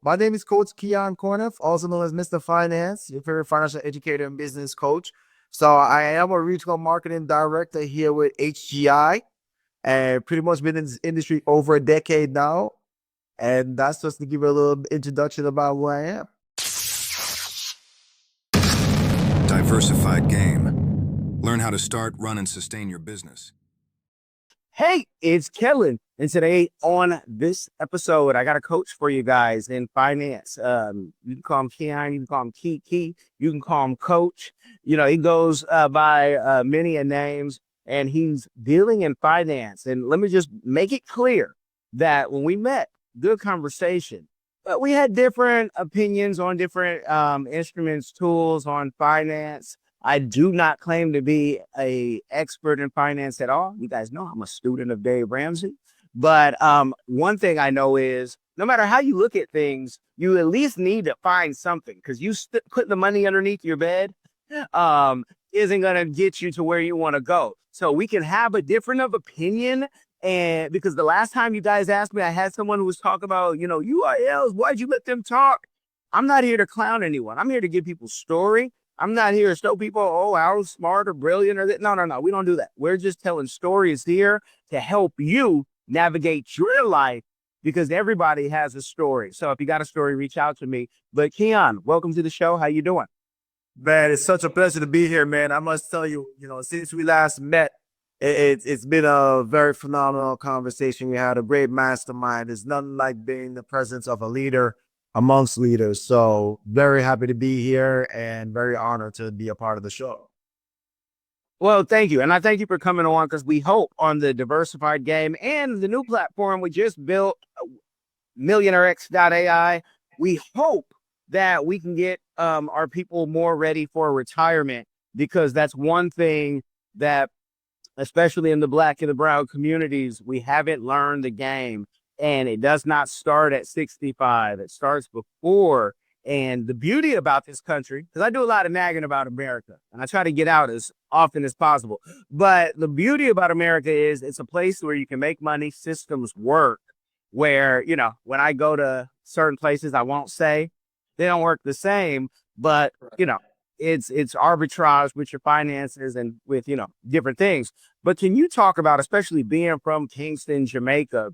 My name is Coach Keyon Corniffe, also known as Mr. Finance, your favorite financial educator and business coach. So I am a regional marketing director here with HGI, and pretty much been in this industry over a decade now. And that's just to give you a little introduction about who I am. Diversified game. Learn how to start, run, and sustain your business. Hey, it's Kellen. And today on this episode, I got a coach for you guys in finance. You can call him Keyon, you can call him 𝐾𝐿, you can call him Coach. You know, he goes by many a names, and he's dealing in finance. And let me just make it clear that when we met, good conversation, but we had different opinions on different instruments, tools on finance. I do not claim to be an expert in finance at all. You guys know I'm a student of Dave Ramsey. But one thing I know is no matter how you look at things, you at least need to find something, because put the money underneath your bed isn't going to get you to where you want to go. So we can have a different of opinion. And because the last time you guys asked me, I had someone who was talking about, URLs, why'd you let them talk? I'm not here to clown anyone. I'm here to give people story. I'm not here to show people, oh, I was smart or brilliant or that. No. We don't do that. We're just telling stories here to help you navigate your life, because everybody has a story. So if you got a story, reach out to me. But Keyon, welcome to the show. How you doing? Man, it's such a pleasure to be here, man. I must tell you, since we last met, it's been a very phenomenal conversation. We had a great mastermind. There's nothing like being in the presence of a leader amongst leaders. So very happy to be here and very honored to be a part of the show. Well, thank you. And I thank you for coming on, because we hope on the Diversified game and the new platform we just built, Millionaire.AI, we hope that we can get our people more ready for retirement, because that's one thing that, especially in the Black and the brown communities, we haven't learned the game. And it does not start at 65. It starts before. And the beauty about this country, because I do a lot of nagging about America, and I try to get out as often as possible. But the beauty about America is it's a place where you can make money, systems work, where, when I go to certain places, I won't say they don't work the same, but, it's arbitrage with your finances and with, different things. But can you talk about, especially being from Kingston, Jamaica,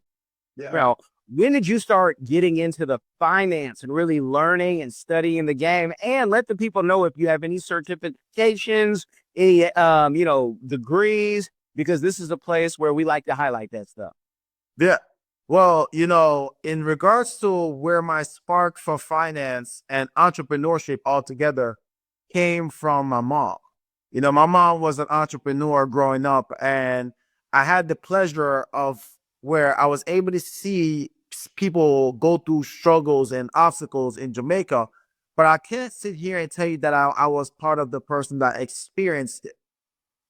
well, when did you start getting into the finance and really learning and studying the game? And let the people know if you have any certifications, any, degrees, because this is a place where we like to highlight that stuff. Yeah. Well, in regards to where my spark for finance and entrepreneurship altogether came from my mom. My mom was an entrepreneur growing up, and I had the pleasure of where I was able to see people go through struggles and obstacles in Jamaica, but I can't sit here and tell you that I was part of the person that experienced it.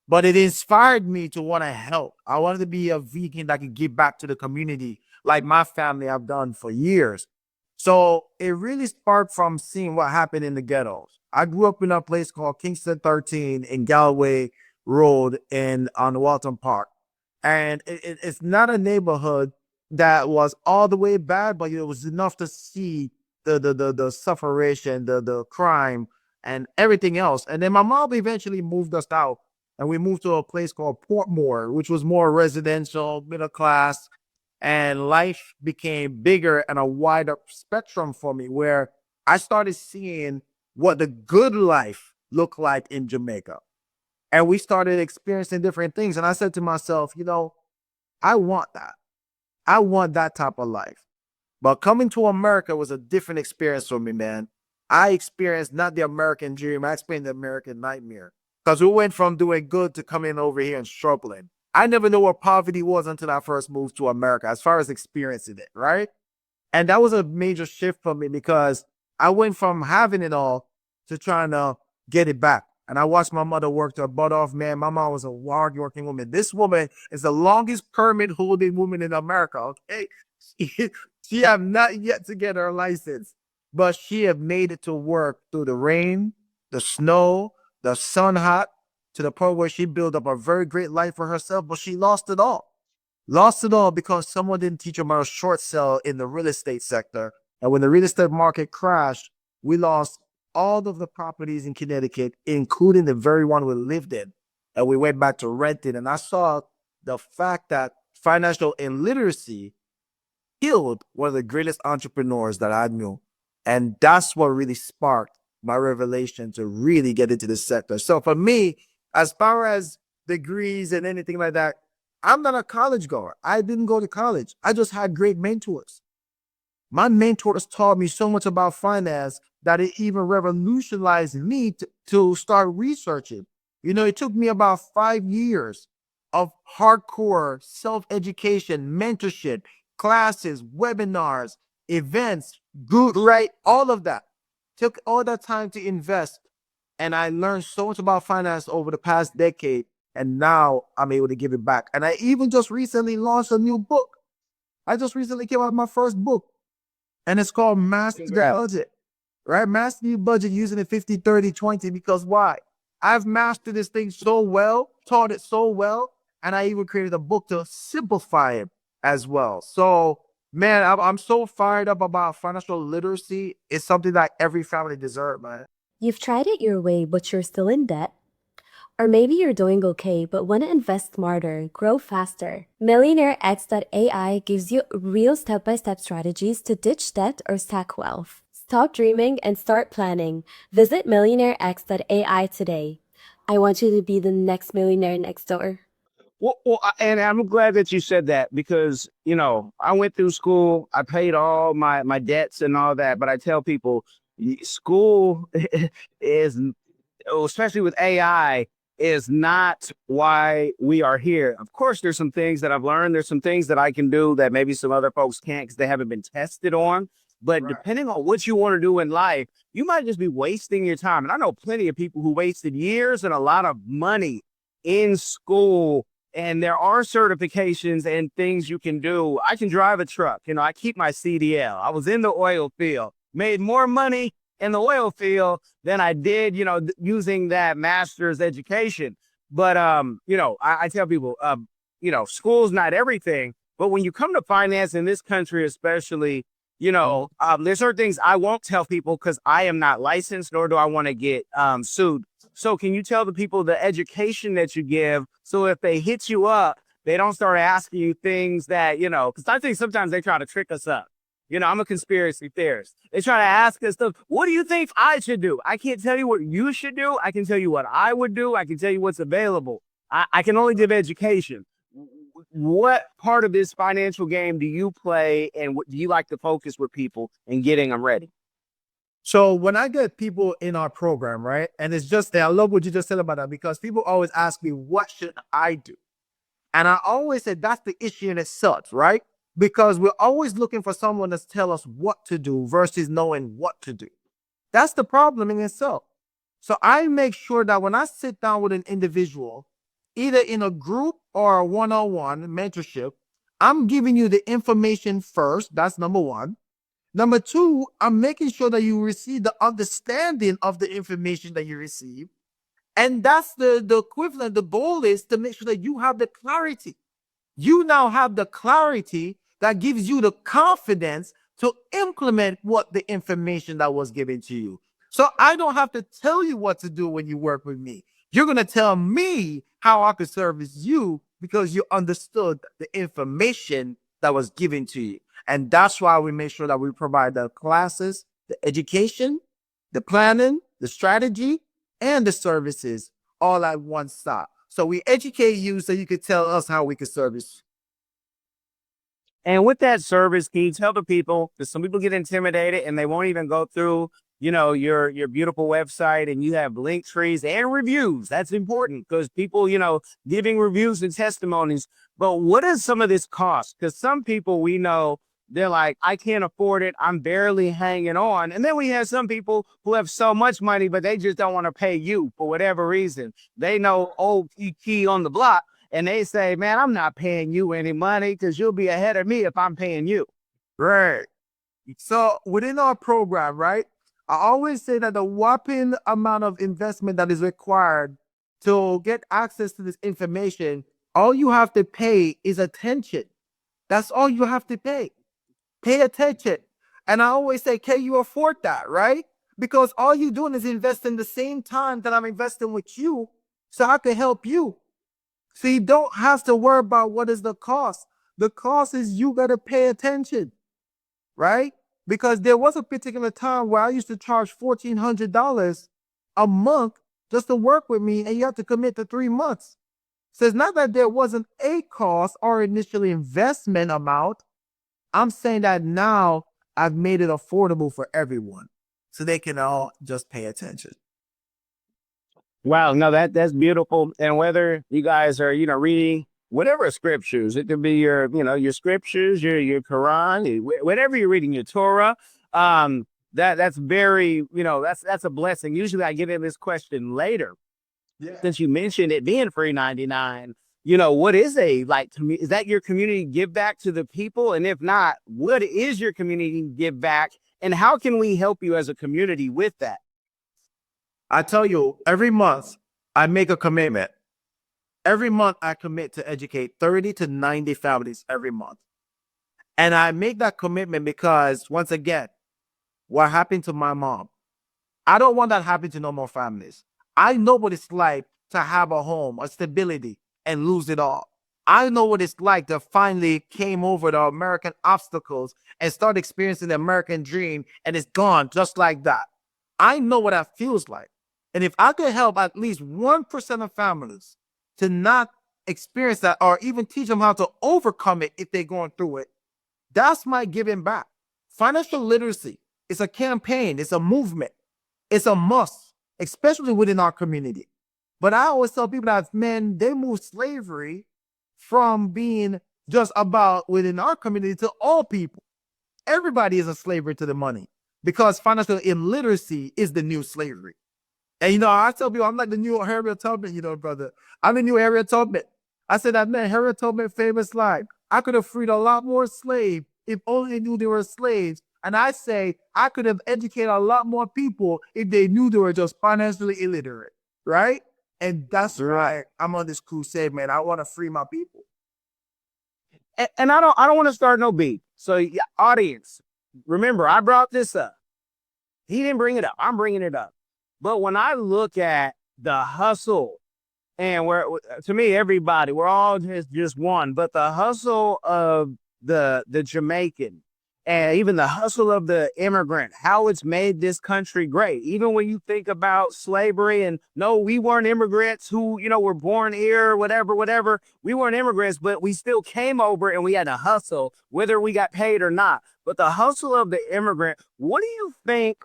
But it inspired me to want to help. I wanted to be a vegan that could give back to the community like my family have done for years. So it really sparked from seeing what happened in the ghettos. I grew up in a place called Kingston 13 in Galway Road on Walton Park. And it's not a neighborhood that was all the way bad, but it was enough to see the sufferation, the crime, and everything else. And then my mom eventually moved us out, and we moved to a place called Portmore, which was more residential, middle class, and life became bigger and a wider spectrum for me, where I started seeing what the good life looked like in Jamaica. And we started experiencing different things. And I said to myself, I want that. I want that type of life. But coming to America was a different experience for me, man. I experienced not the American dream, I experienced the American nightmare. Because we went from doing good to coming over here and struggling. I never knew what poverty was until I first moved to America, as far as experiencing it, right? And that was a major shift for me, because I went from having it all to trying to get it back. And I watched my mother work her butt off, man. My mom was a hard-working woman. This woman is the longest permit-holding woman in America, okay? She have not yet to get her license, but she have made it to work through the rain, the snow, the sun hot, to the point where she built up a very great life for herself, but she lost it all. Lost it all because someone didn't teach her about a short sell in the real estate sector. And when the real estate market crashed, we lost all of the properties in Connecticut, including the very one we lived in. And we went back to renting. And I saw the fact that financial illiteracy killed one of the greatest entrepreneurs that I knew. And that's what really sparked my revelation to really get into this sector. So for me, as far as degrees and anything like that, I'm not a college goer. I didn't go to college. I just had great mentors. My mentors taught me so much about finance that it even revolutionized me to start researching. You know, it took me about 5 years of hardcore self-education, mentorship, classes, webinars, events, good, right? All of that. Took all that time to invest. And I learned so much about finance over the past decade. And now I'm able to give it back. And I even just recently launched a new book. I just recently came out with my first book. And it's called Master the Budget, right? Master your budget using the 50-30-20. Because why? I've mastered this thing so well, taught it so well, and I even created a book to simplify it as well. So, man, I'm so fired up about financial literacy. It's something that every family deserves, man. You've tried it your way, but you're still in debt. Or maybe you're doing okay, but want to invest smarter, grow faster. Millionaire.x.AI gives you real step-by-step strategies to ditch debt or stack wealth. Stop dreaming and start planning. Visit Millionaire.x.AI today. I want you to be the next millionaire next door. And I'm glad that you said that because, you know, I went through school, I paid all my debts and all that, but I tell people school is, especially with AI, is not why we are here. Of course, there's some things that I've learned. There's some things that I can do that maybe some other folks can't because they haven't been tested on. But depending on what you want to do in life, you might just be wasting your time. And I know plenty of people who wasted years and a lot of money in school. And there are certifications and things you can do. I can drive a truck. You know, I keep my CDL. I was in the oil field, made more money in the oil field than I did, you know, using that master's education. But, you know, I tell people, you know, school's not everything. But when you come to finance in this country, especially, you know, there's certain things I won't tell people because I am not licensed, nor do I want to get sued. So can you tell the people the education that you give so if they hit you up, they don't start asking you things that, you know, because I think sometimes they try to trick us up. You know, I'm a conspiracy theorist. They try to ask us stuff. What do you think I should do? I can't tell you what you should do. I can tell you what I would do. I can tell you what's available. I can only give education. What part of this financial game do you play and what do you like to focus with people and getting them ready? So when I get people in our program, right, and it's just that I love what you just said about that because people always ask me, what should I do? And I always say that's the issue in itself, right? Because we're always looking for someone to tell us what to do versus knowing what to do. That's the problem in itself. So I make sure that when I sit down with an individual, either in a group or a one-on-one mentorship, I'm giving you the information first. That's number one. Number two, I'm making sure that you receive the understanding of the information that you receive. And that's the equivalent. The goal is to make sure that you have the clarity. You now have the clarity that gives you the confidence to implement what the information that was given to you. So I don't have to tell you what to do when you work with me. You're going to tell me how I could service you because you understood the information that was given to you. And that's why we make sure that we provide the classes, the education, the planning, the strategy, and the services all at one stop. So we educate you so you could tell us how we could service. And with that service, can you tell the people, because some people get intimidated and they won't even go through, you know, your beautiful website and you have link trees and reviews. That's important because people, you know, giving reviews and testimonies. But what does some of this cost? Because some people we know, they're like, I can't afford it. I'm barely hanging on. And then we have some people who have so much money, but they just don't want to pay you for whatever reason. They know old key on the block. And they say, man, I'm not paying you any money because you'll be ahead of me if I'm paying you. Right. So within our program, right, I always say that the whopping amount of investment that is required to get access to this information, all you have to pay is attention. That's all you have to pay. Pay attention. And I always say, can you afford that, right? Because all you're doing is investing the same time that I'm investing with you so I can help you. So you don't have to worry about what is the cost. The cost is you got to pay attention, right? Because there was a particular time where I used to charge $1,400 a month just to work with me, and you have to commit to 3 months. So it's not that there wasn't a cost or initial investment amount. I'm saying that now I've made it affordable for everyone so they can all just pay attention. Wow, no, that's beautiful. And whether you guys are, reading whatever scriptures, it could be your, your scriptures, your Quran, whatever you're reading, your Torah. That's very, that's a blessing. Usually I get in this question later. Yeah. Since you mentioned it being free 99, what is is that your community give back to the people? And if not, what is your community give back? And how can we help you as a community with that? I tell you, every month I make a commitment. Every month I commit to educate 30 to 90 families every month. And I make that commitment because, once again, what happened to my mom, I don't want that happen to no more families. I know what it's like to have a home, a stability, and lose it all. I know what it's like to finally came over the American obstacles and start experiencing the American dream, and it's gone just like that. I know what that feels like. And if I could help at least 1% of families to not experience that, or even teach them how to overcome it if they're going through it, that's my giving back. Financial literacy is a campaign, it's a movement, it's a must, especially within our community. But I always tell people that, man, they moved slavery from being just about within our community to all people. Everybody is a slavery to the money because financial illiteracy is the new slavery. And, I tell people I'm like the new Harriet Tubman, brother. I'm the new Harriet Tubman. I said that, man, Harriet Tubman famous line. I could have freed a lot more slaves if only they knew they were slaves. And I say I could have educated a lot more people if they knew they were just financially illiterate, right? And that's right. I'm on this crusade, man. I want to free my people. And I don't want to start no beef. So, audience, remember, I brought this up. He didn't bring it up. I'm bringing it up. But when I look at the hustle, and to me, everybody, we're all just one, but the hustle of the Jamaican, and even the hustle of the immigrant, how it's made this country great. Even when you think about slavery, and no, we weren't immigrants who, were born here, whatever. We weren't immigrants, but we still came over and we had to hustle, whether we got paid or not. But the hustle of the immigrant, what do you think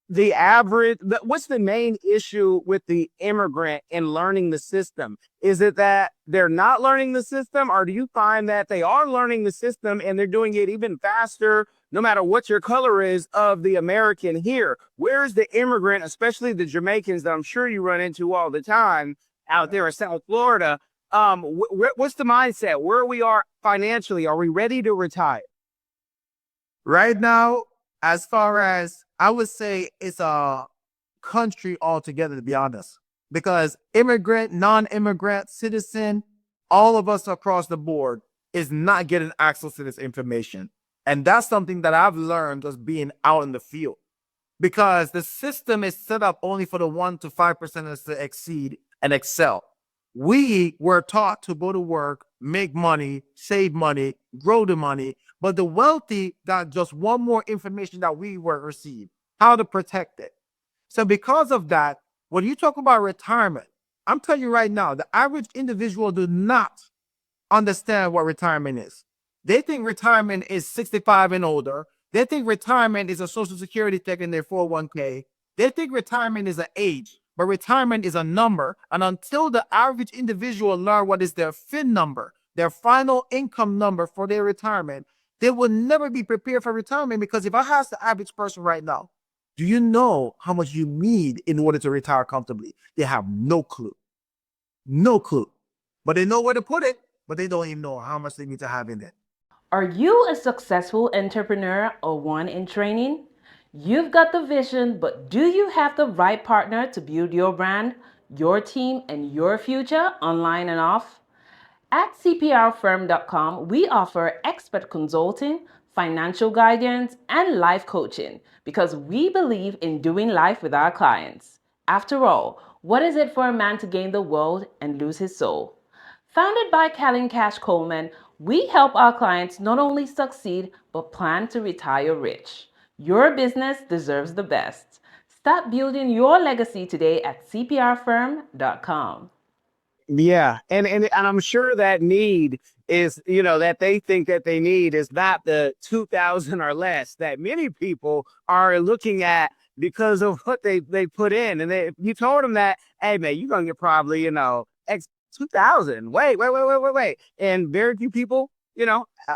what's the main issue with the immigrant in learning the system? Is it that they're not learning the system, or do you find that they are learning the system and they're doing it even faster, no matter what your color is, of the American here? Where's the immigrant, especially the Jamaicans that I'm sure you run into all the time out there in South Florida? What's the mindset? Where we are financially? Are we ready to retire? Right now, as far as I would say, it's a country altogether, to be honest, because immigrant, non-immigrant, citizen, all of us across the board is not getting access to this information. And that's something that I've learned just being out in the field, because the system is set up only for the 1 to 5% to exceed and excel. We were taught to go to work, make money, save money, grow the money, but the wealthy got just one more information that we were received, how to protect it. So because of that, when you talk about retirement, I'm telling you right now, the average individual do not understand what retirement is. They think retirement is 65 and older. They think retirement is a social security check in their 401k. They think retirement is an age, but retirement is a number. And until the average individual learn what is their FIN number, their final income number for their retirement, they will never be prepared for retirement. Because if I ask the average person right now, do you know how much you need in order to retire comfortably? They have no clue. No clue. But they know where to put it, but they don't even know how much they need to have in it. Are you a successful entrepreneur or one in training? You've got the vision, but do you have the right partner to build your brand, your team, and your future online and off? At CPRfirm.com, we offer expert consulting, financial guidance, and life coaching because we believe in doing life with our clients. After all, what is it for a man to gain the world and lose his soul? Founded by 𝐾𝐨𝐧'𝐭, we help our clients not only succeed but plan to retire rich. Your business deserves the best. Start building your legacy today at cprfirm.com. Yeah, and I'm sure that need is, that they think that they need is not the 2,000 or less that many people are looking at because of what they put in. And if you told them that, hey man, you're gonna get probably, X 2,000. Wait. And very few people,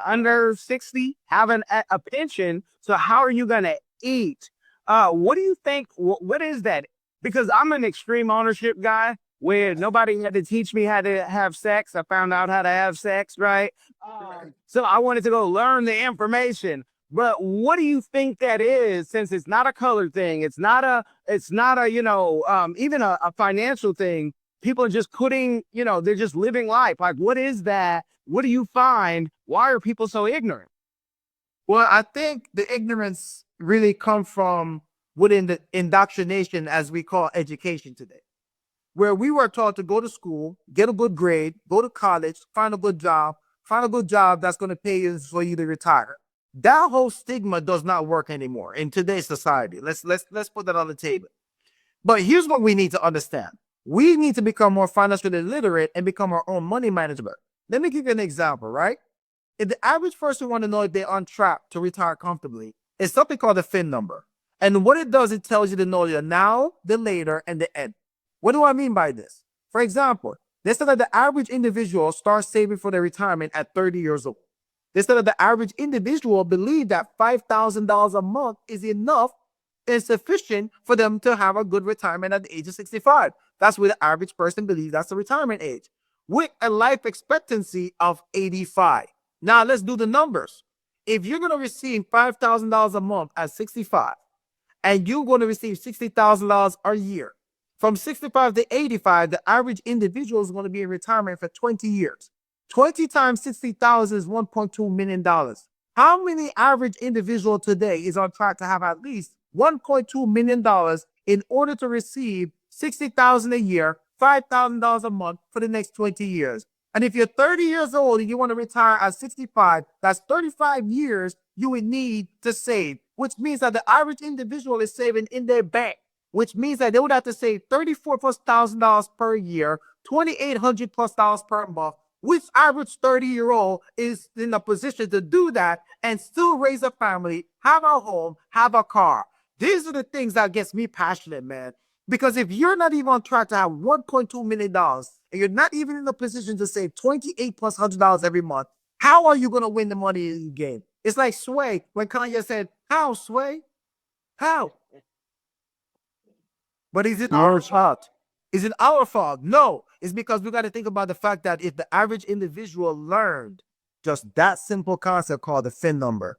under 60 have a pension. So how are you gonna eat? What do you think? What is that? Because I'm an extreme ownership guy where nobody had to teach me how to have sex. I found out how to have sex, right? So I wanted to go learn the information. But what do you think that is, since it's not a color thing, it's not a, even a financial thing. People are just putting, they're just living life. Like, what is that? What do you find? Why are people so ignorant? Well, I think the ignorance really comes from within the indoctrination, as we call education today, where we were taught to go to school, get a good grade, go to college, find a good job that's going to pay you for you to retire. That whole stigma does not work anymore in today's society. Let's put that on the table. But here's what we need to understand. We need to become more financially literate and become our own money management. Let me give you an example, right? If the average person want to know if they're on track to retire comfortably, it's something called the FIN number. And what it does, it tells you to know the now, the later, and the end. What do I mean by this? For example, they said that the average individual starts saving for their retirement at 30 years old. They said that the average individual believe that $5,000 a month is enough and sufficient for them to have a good retirement at the age of 65. That's what the average person believes that's the retirement age, with a life expectancy of 85. Now let's do the numbers. If you're going to receive $5,000 a month at 65, and you're going to receive $60,000 a year, from 65 to 85, the average individual is going to be in retirement for 20 years. 20 times 60,000 is $1.2 million. How many average individual today is on track to have at least $1.2 million in order to receive 60,000 a year, $5,000 a month for the next 20 years? And if you're 30 years old and you want to retire at 65, that's 35 years you would need to save, which means that the average individual is saving in their bank, which means that they would have to save $34,000+ per year, $2,800+ per month. Which average 30-year-old is in a position to do that and still raise a family, have a home, have a car? These are the things that gets me passionate, man. Because if you're not even on track to have $1.2 million and you're not even in a position to save $2,800+ every month, how are you going to win the money in the game? It's like Sway, when Kanye said, how, Sway? How? But is it our fault? Is it our fault? No, it's because we got to think about the fact that if the average individual learned just that simple concept called the FIN number,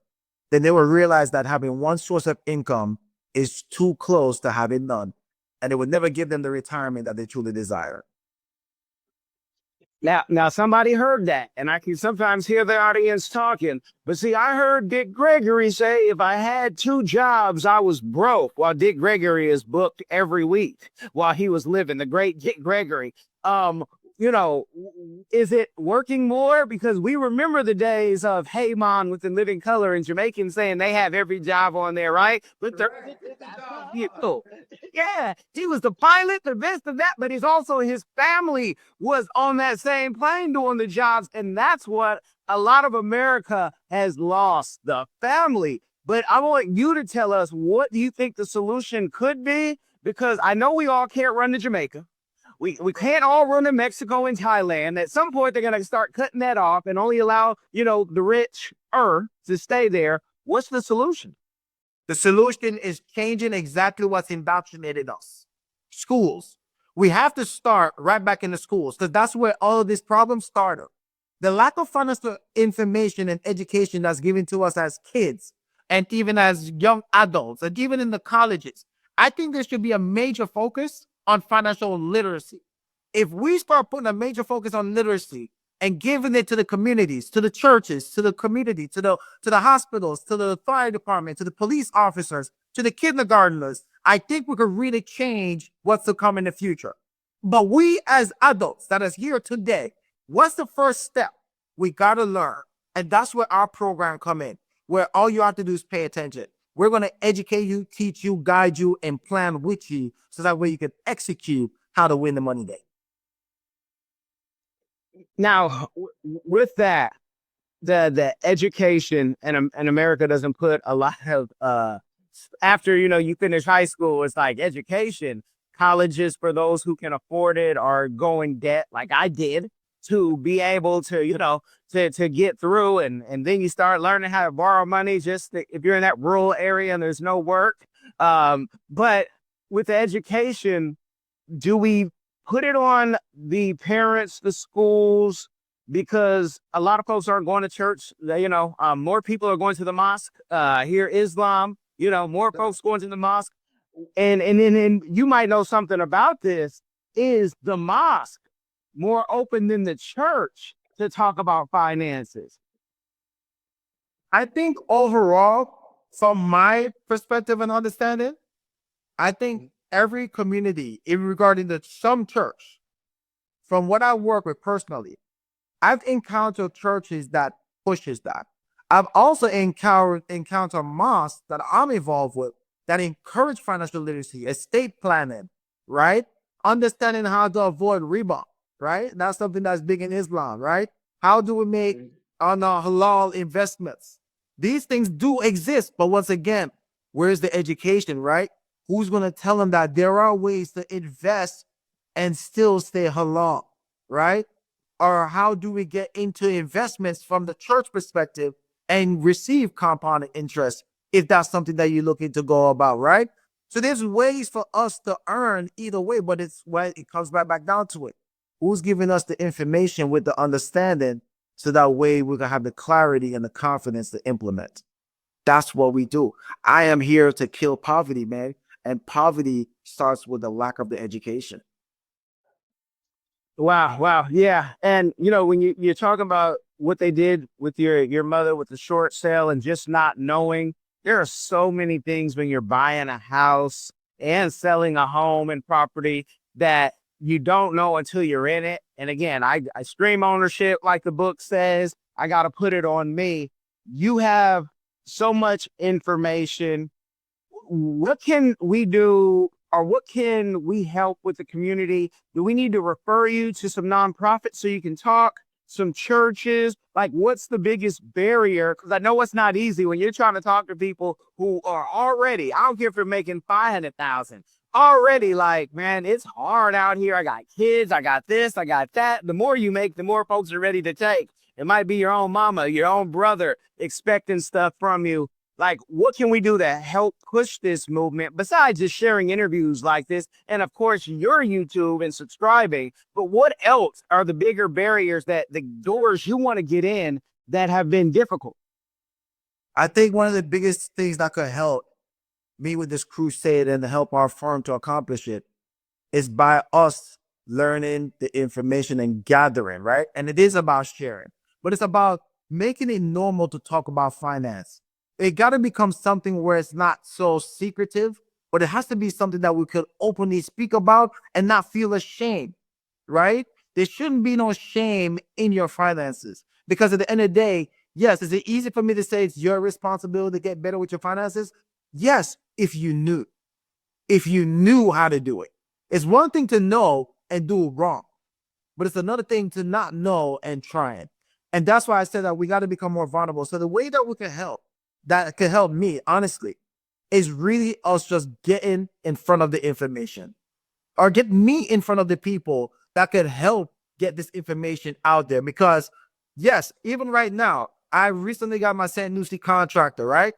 then they will realize that having one source of income is too close to having none. And it would never give them the retirement that they truly desire. Now somebody heard that, and I can sometimes hear the audience talking. But see, I heard Dick Gregory say if I had 2 jobs, I was broke, while Dick Gregory is booked every week while he was living, the great Dick Gregory. Is it working more? Because we remember the days of Hey Man with the Living Color and Jamaicans saying they have every job on there, right? But yeah, he was the pilot, the best of that, but he's also his family was on that same plane doing the jobs. And that's what a lot of America has lost, the family. But I want you to tell us, what do you think the solution could be? Because I know we all can't run to Jamaica. We can't all run to Mexico and Thailand. At some point, they're going to start cutting that off and only allow, the rich to stay there. What's the solution? The solution is changing exactly what's indoctrinated us. Schools. We have to start right back in the schools because that's where all of these problems started. The lack of financial information and education that's given to us as kids and even as young adults and even in the colleges. I think there should be a major focus on financial literacy. If we start putting a major focus on literacy and giving it to the communities, to the churches, to the community, to the hospitals, to the fire department, to the police officers, to the kindergartners, I think we could really change what's to come in the future. But we as adults that is here today, what's the first step? We got to learn. And that's where our program come in, where all you have to do is pay attention. We're going to educate you, teach you, guide you, and plan with you so that way you can execute how to win the money day. Now, with that, the education and America doesn't put a lot of after you finish high school, it's like education. Colleges for those who can afford it or go in debt, like I did, to be able to to get through, and then you start learning how to borrow money if you're in that rural area and there's no work. But with the education, do we put it on the parents, the schools? Because a lot of folks aren't going to church. More people are going to the mosque. Here, Islam, more folks going to the mosque. And then you might know something about this. Is the mosque more open than the church to talk about finances? I think overall, from my perspective and understanding, I think every community, even regarding some church, from what I work with personally, I've encountered churches that pushes that. I've also encountered mosques that I'm involved with that encourage financial literacy, estate planning, right? Understanding how to avoid riba, right? That's something that's big in Islam, right? How do we make on our halal investments? These things do exist, but once again, where's the education, right? Who's going to tell them that there are ways to invest and still stay halal, right? Or how do we get into investments from the church perspective and receive compounded interest if that's something that you're looking to go about, right? So there's ways for us to earn either way, but it's when it comes back down to it. Who's giving us the information with the understanding so that way we can have the clarity and the confidence to implement? That's what we do. I am here to kill poverty, man. And poverty starts with the lack of the education. Wow. Yeah. And when you're talking about what they did with your mother with the short sale and just not knowing, there are so many things when you're buying a house and selling a home and property that you don't know until you're in it. And again, I stream ownership, like the book says. I got to put it on me. You have so much information. What can we do, or what can we help with the community? Do we need to refer you to some nonprofits so you can talk? Some churches? Like, what's the biggest barrier? Because I know it's not easy when you're trying to talk to people who are already, I don't care if you're making 500,000, already like, man, it's hard out here. I got kids, I got this, I got that. The more you make, the more folks are ready to take. It might be your own mama, your own brother expecting stuff from you. Like, what can we do to help push this movement besides just sharing interviews like this? And of course, your YouTube and subscribing. But what else are the bigger barriers, that the doors you want to get in that have been difficult? I think one of the biggest things that could help me with this crusade and to help our firm to accomplish it is by us learning the information and gathering, right? And it is about sharing, but it's about making it normal to talk about finance. It got to become something where it's not so secretive, but it has to be something that we could openly speak about and not feel ashamed, right? There shouldn't be no shame in your finances, because at the end of the day, yes, is it easy for me to say it's your responsibility to get better with your finances? Yes, if you knew how to do it. It's one thing to know and do it wrong, but it's another thing to not know and try it. And that's why I said that we got to become more vulnerable. So the way that we can help, that could help me, honestly, is really us just getting in front of the information, or get me in front of the people that could help get this information out there. Because yes, even right now, I recently got my St. Lucie contractor, right?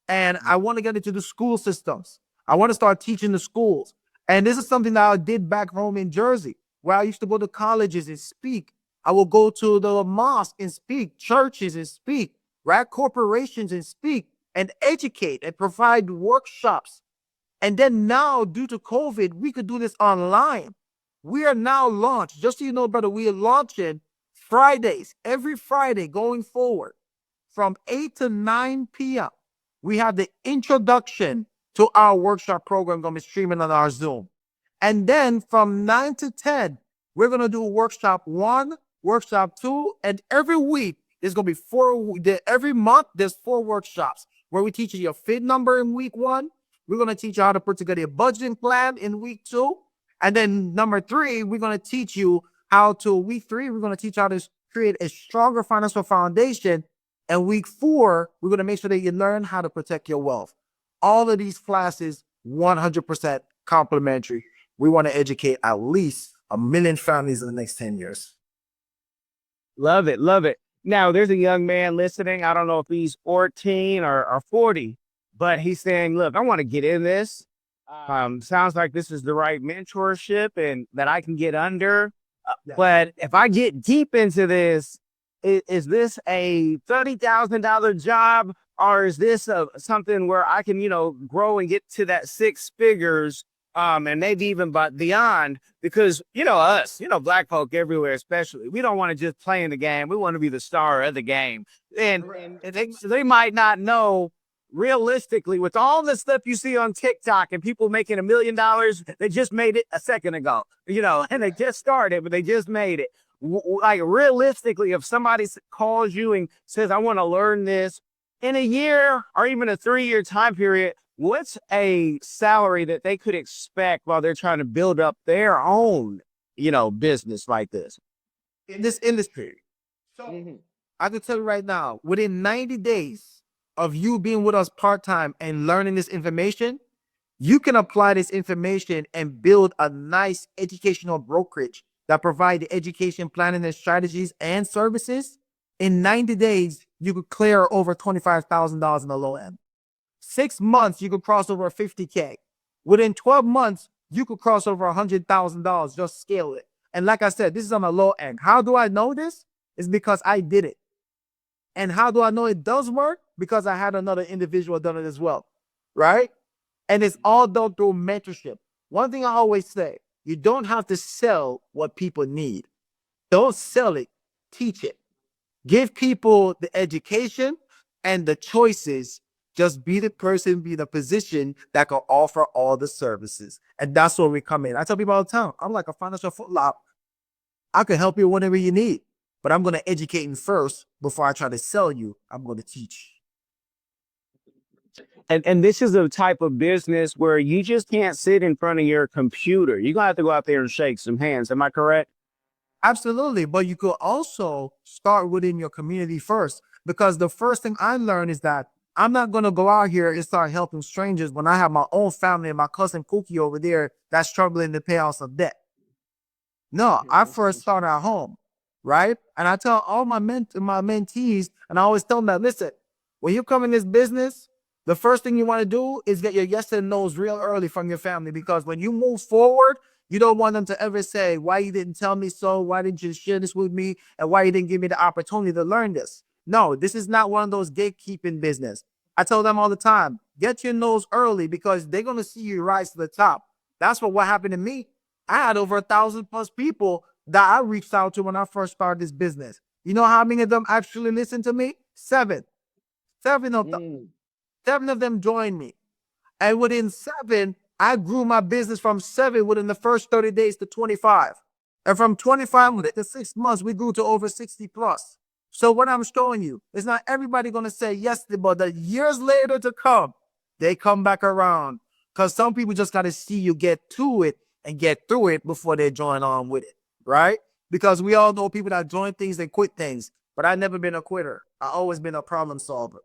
And I want to get into the school systems. I want to start teaching the schools. And this is something that I did back home in Jersey, where I used to go to colleges and speak. I will go to the mosque and speak, churches and speak, right? Corporations and speak and educate and provide workshops. And then now, due to COVID, we could do this online. We are now launched, just so you know, brother, we are launching Fridays, every Friday going forward, from 8 to 9 p.m., we have the introduction to our workshop program going to be streaming on our Zoom. And then from 9 to 10, we're going to do workshop 1, workshop 2, and every week there's going to be 4. Every month there's 4 workshops where we teach you your FID number in week 1. We're going to teach you how to put together a budgeting plan in week 2. And then number 3, we're going to teach you how to, week 3, we're going to teach you how to create a stronger financial foundation. And week 4, we're going to make sure that you learn how to protect your wealth. All of these classes, 100% complimentary. We want to educate at least 1 million families in the next 10 years. Love it. Love it. Now, there's a young man listening. I don't know if he's 14 or 40, but he's saying, look, I want to get in this. Sounds like this is the right mentorship and that I can get under. But if I get deep into this, is this a $30,000 job, or is this something where I can, grow and get to that 6 figures, and maybe even beyond? Because, us, Black folk everywhere, especially, we don't want to just play in the game. We want to be the star of the game. And they might not know realistically, with all the stuff you see on TikTok and people making $1 million, they just made it a second ago, and they just started, but they just made it. Like realistically, if somebody calls you and says, I want to learn this in a year or even a 3-year time period, what's a salary that they could expect while they're trying to build up their own, business like this? In this industry. So I can tell you right now, within 90 days of you being with us part-time and learning this information, you can apply this information and build a nice educational brokerage that provide the education planning and strategies and services. In 90 days, you could clear over $25,000 in the low end. 6 months, you could cross over $50K. Within 12 months, you could cross over $100,000. Just scale it. And like I said, this is on the low end. How do I know this? It's because I did it. And how do I know it does work? Because I had another individual done it as well, right? And it's all done through mentorship. One thing I always say, you don't have to sell what people need. Don't sell it, teach it. Give people the education and the choices. Just be the person, be the position that can offer all the services. And that's where we come in. I tell people all the time, I'm like a financial footlocker. I can help you whenever you need, but I'm going to educate you first before I try to sell you. I'm going to teach. And this is a type of business where you just can't sit in front of your computer. You're going to have to go out there and shake some hands. Am I correct? Absolutely. But you could also start within your community first, because the first thing I learned is that I'm not going to go out here and start helping strangers when I have my own family and my cousin Cookie over there that's struggling to pay off some debt. No, I first start at home, right? And I tell all my mentees, and I always tell them that, listen, when you come in this business, the first thing you want to do is get your yes and no's real early from your family, because when you move forward, you don't want them to ever say, why you didn't tell me so? Why didn't you share this with me? And why you didn't give me the opportunity to learn this? No, this is not one of those gatekeeping business. I tell them all the time, get your nose early, because they're going to see you rise to the top. That's what happened to me. I had over 1,000+ people that I reached out to when I first started this business. You know how many of them actually listened to me? 7. 7 of them. 7 of them joined me. And within 7, I grew my business from 7 within the first 30 days to 25. And from 25 within 6 months, we grew to over 60+. So what I'm showing you is not everybody going to say yes, but the years later to come, they come back around. Because some people just got to see you get to it and get through it before they join on with it, right? Because we all know people that join things, they quit things. But I've never been a quitter. I've always been a problem solver.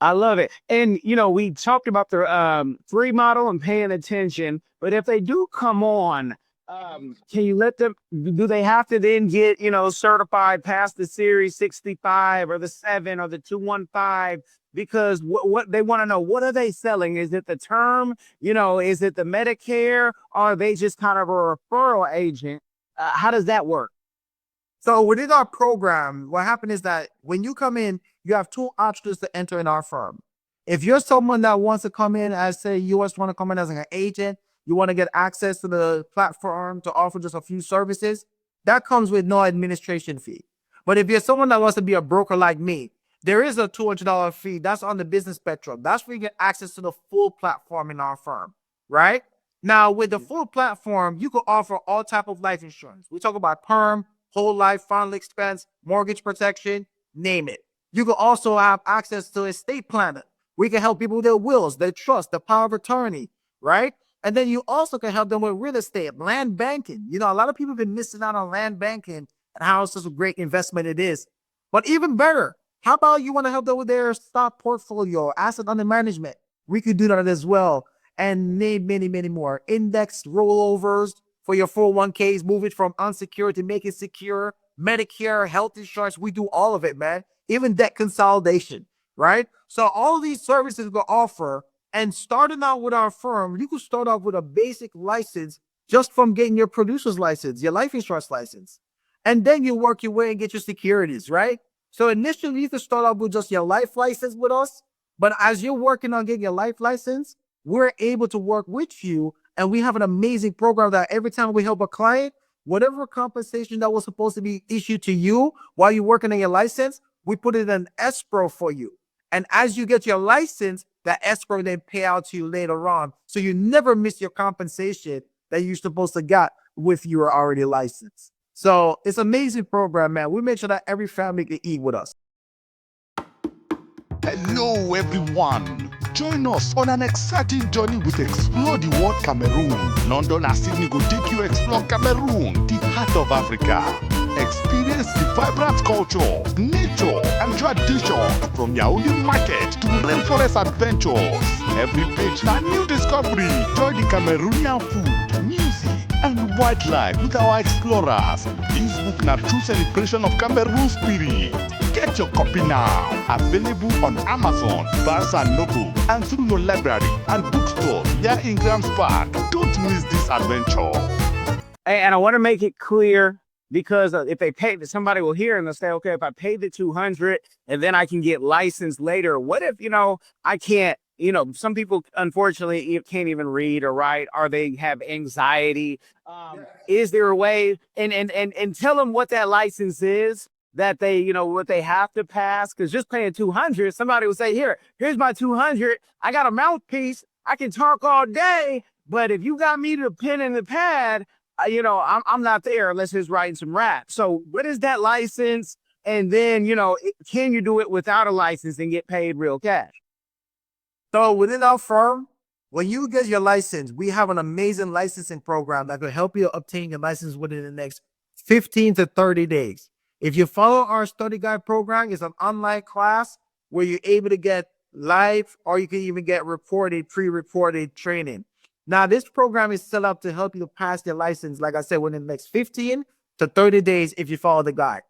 I love it. And, we talked about the free model and paying attention, but if they do come on, can you let them, do they have to then get, certified past the Series 65 or the 7 or the 215? Because what they want to know, what are they selling? Is it the term? Is it the Medicare? Or are they just kind of a referral agent? How does that work? So within our program, what happened is that when you come in, you have 2 options to enter in our firm. If you're someone that wants to come in as, say, you just want to come in as an agent, you want to get access to the platform to offer just a few services, that comes with no administration fee. But if you're someone that wants to be a broker like me, there is a $200 fee. That's on the business spectrum. That's where you get access to the full platform in our firm, right? Now, with the full platform, you can offer all type of life insurance. We talk about perm, whole life, final expense, mortgage protection, name it. You can also have access to estate planning. We can help people with their wills, their trust, the power of attorney, right? And then you also can help them with real estate, land banking. You know, a lot of people have been missing out on land banking and how it's such a great investment it is. But even better, how about you want to help them with their stock portfolio, asset under management? We could do that as well. And name many, many more. Indexed rollovers for your 401ks, move it from unsecured to make it secure. Medicare, health insurance, we do all of it, man. Even debt consolidation, right? So all of these services we offer, and starting out with our firm, you could start off with a basic license just from getting your producer's license, your life insurance license. And then you work your way and get your securities, right? So initially you can start off with just your life license with us. But as you're working on getting your life license, we're able to work with you. And we have an amazing program that every time we help a client, whatever compensation that was supposed to be issued to you while you're working on your license, we put it in escrow for you. And as you get your license, that escrow then pay out to you later on. So you never miss your compensation that you're supposed to get with you are already licensed. So it's an amazing program, man. We make sure that every family can eat with us. Hello, everyone. Join us on an exciting journey with Explore the World Cameroon. London and Sydney go take you explore Cameroon, the heart of Africa. Experience the vibrant culture, nature, and tradition from Yaoundé market to rainforest adventures. Every page a new discovery. Join the Cameroonian food, music, and wildlife with our explorers. This book na true celebration of Cameroon spirit. Get your copy now. Available on Amazon, Barnes & Noble, and through your library and bookstore here in Grams Park. Don't miss this adventure. And I want to make it clear, because if they pay, somebody will hear and they'll say, okay, if I pay the 200 and then I can get licensed later, what if, I can't, some people unfortunately can't even read or write, or they have anxiety. Is there a way, and tell them what that license is that they, what they have to pass? Because just paying 200, somebody will say, here's my 200. I got a mouthpiece. I can talk all day. But if you got me the pen and the pad, I'm not there unless it's writing some rap. So what is that license? And then, can you do it without a license and get paid real cash? So within our firm, when you get your license, we have an amazing licensing program that will help you obtain your license within the next 15 to 30 days. If you follow our study guide program, it's an online class where you're able to get live, or you can even get pre-recorded training. Now, this program is set up to help you pass your license, like I said, within the next 15 to 30 days if you follow the guide.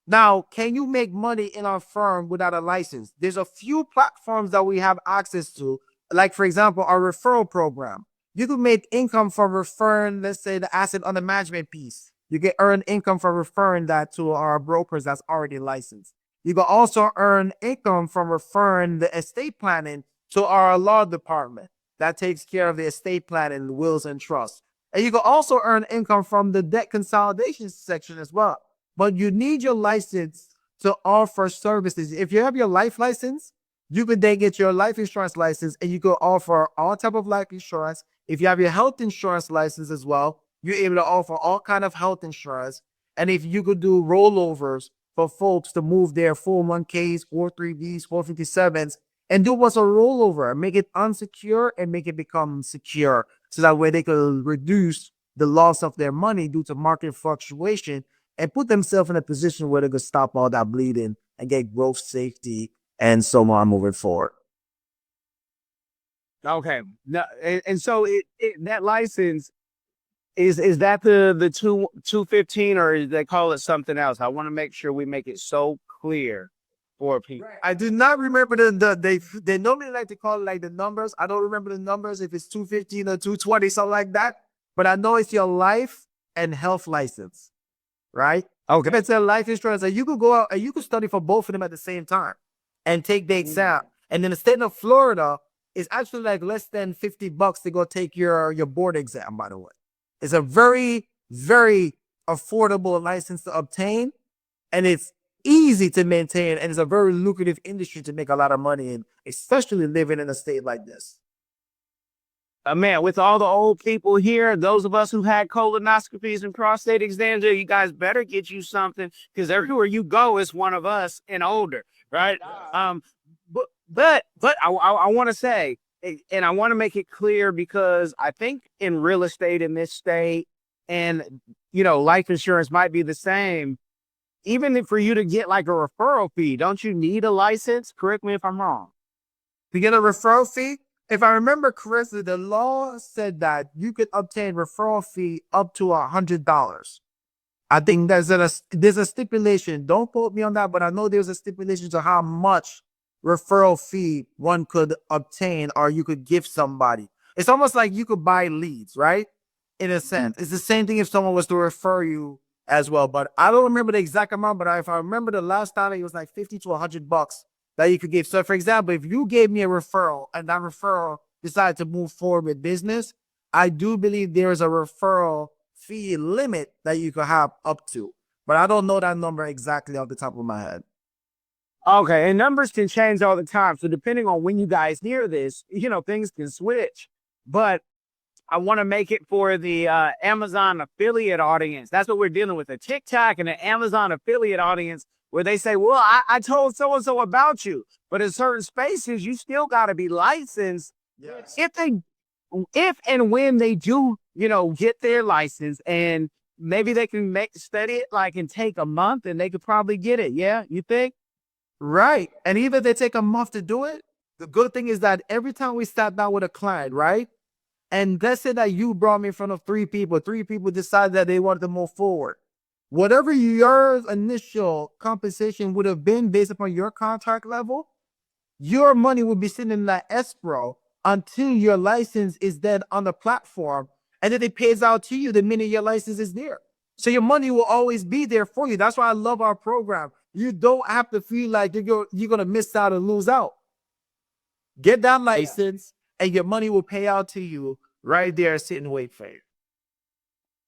Now, can you make money in our firm without a license? There's a few platforms that we have access to, like, for example, our referral program. You can make income from referring, let's say, the asset under management piece. You can earn income from referring that to our brokers that's already licensed. You can also earn income from referring the estate planning to our law department that takes care of the estate planning, wills, and trusts. And you can also earn income from the debt consolidation section as well. But you need your license to offer services. If you have your life license, you can then get your life insurance license, and you can offer all type of life insurance. If you have your health insurance license as well, you're able to offer all kind of health insurance. And if you could do rollovers for folks to move their 401ks, 403bs, 457s, and do what's a rollover, make it unsecure and make it become secure. So that way they could reduce the loss of their money due to market fluctuation and put themselves in a position where they could stop all that bleeding and get growth, safety, and so on moving forward. Okay. Now, and so that license, is that the 215, or they call it something else? I want to make sure we make it so clear for people. Right. I do not remember they normally like to call it like the numbers. I don't remember the numbers, if it's 215 or 220, something like that. But I know it's your life and health license, right? Okay. If it's a life insurance, and you could go out and you could study for both of them at the same time and take the exam. And in the state of Florida, it's actually like less than $50 to go take your board exam, by the way. It's a very, very affordable license to obtain, and it's easy to maintain, and it's a very lucrative industry to make a lot of money in, especially living in a state like this. Man, with all the old people here, those of us who had colonoscopies and prostate exams, you guys better get you something, because everywhere you go is one of us and older, right? But I want to say, and I want to make it clear, because I think in real estate in this state, and life insurance might be the same. Even for you to get like a referral fee, don't you need a license? Correct me if I'm wrong. To get a referral fee, if I remember correctly, the law said that you could obtain referral fee up to $100. I think there's a stipulation. Don't quote me on that, but I know there's a stipulation to how much referral fee one could obtain or you could give somebody. It's almost like you could buy leads, right? In a sense, it's the same thing if someone was to refer you as well. But I don't remember the exact amount. But if I remember the last time, it was like $50 to $100 that you could give. So, for example, if you gave me a referral and that referral decided to move forward with business, I do believe there is a referral fee limit that you could have up to. But I don't know that number exactly off the top of my head. Okay, and numbers can change all the time. So depending on when you guys hear this, things can switch. But I want to make it for the Amazon affiliate audience. That's what we're dealing with, a TikTok and an Amazon affiliate audience, where they say, well, I told so-and-so about you. But in certain spaces, you still got to be licensed. Yes. If and when they do, get their license, and maybe they can study it and take a month, and they could probably get it. Yeah, you think? Right. And even if they take a month to do it, the good thing is that every time we sat down with a client, right? And let's say that you brought me in front of three people decided that they wanted to move forward. Whatever your initial compensation would have been based upon your contract level, your money would be sitting in that escrow until your license is then on the platform, and then it pays out to you the minute your license is there. So your money will always be there for you. That's why I love our program. You don't have to feel like you're going to miss out and lose out. Get that license, and your money will pay out to you right there, sit and wait for you.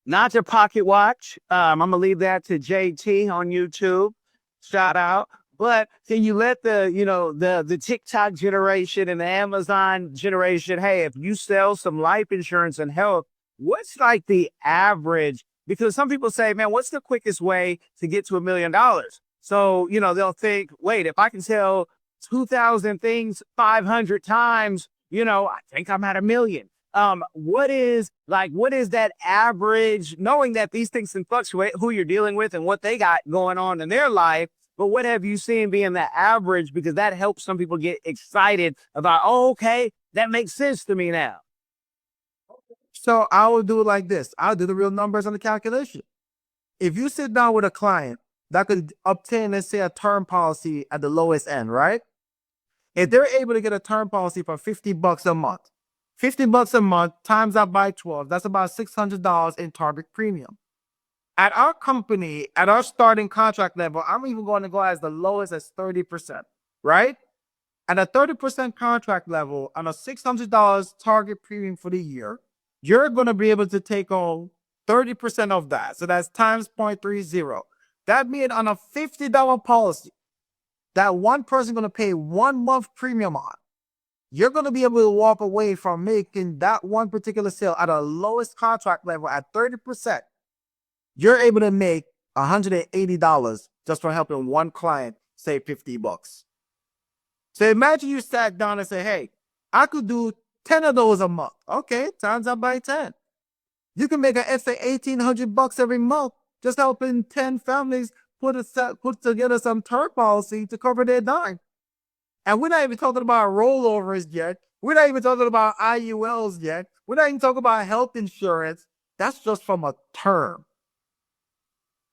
Not your pocket watch. I'm going to leave that to JT on YouTube. Shout out. But can you let the TikTok generation and the Amazon generation, hey, if you sell some life insurance and health, what's like the average? Because some people say, man, what's the quickest way to get to $1 million? So, they'll think, wait, if I can sell 2,000 things 500 times, I think I'm at $1 million. What is that average, knowing that these things can fluctuate, who you're dealing with and what they got going on in their life? But what have you seen being the average? Because that helps some people get excited about, oh, okay, that makes sense to me now. So I will do it like this. I'll do the real numbers on the calculation. If you sit down with a client that could obtain, let's say, a term policy at the lowest end, right? If they're able to get a term policy for $50 a month, $50 a month times that by 12, that's about $600 in target premium. At our company, at our starting contract level, I'm even going to go as the lowest as 30%, right? At a 30% contract level, on a $600 target premium for the year, you're going to be able to take on 30% of that. So that's times 0.30. That means on a $50 policy that one person going to pay 1 month premium on, you're going to be able to walk away from making that one particular sale at a lowest contract level at 30%. You're able to make $180 just for helping one client save $50. So imagine you sat down and say, hey, I could do 10 of those a month. Okay, times that by 10. You can make an extra $1,800 every month just helping 10 families put together some term policy to cover their dime. And we're not even talking about rollovers yet. We're not even talking about IULs yet. We're not even talking about health insurance. That's just from a term.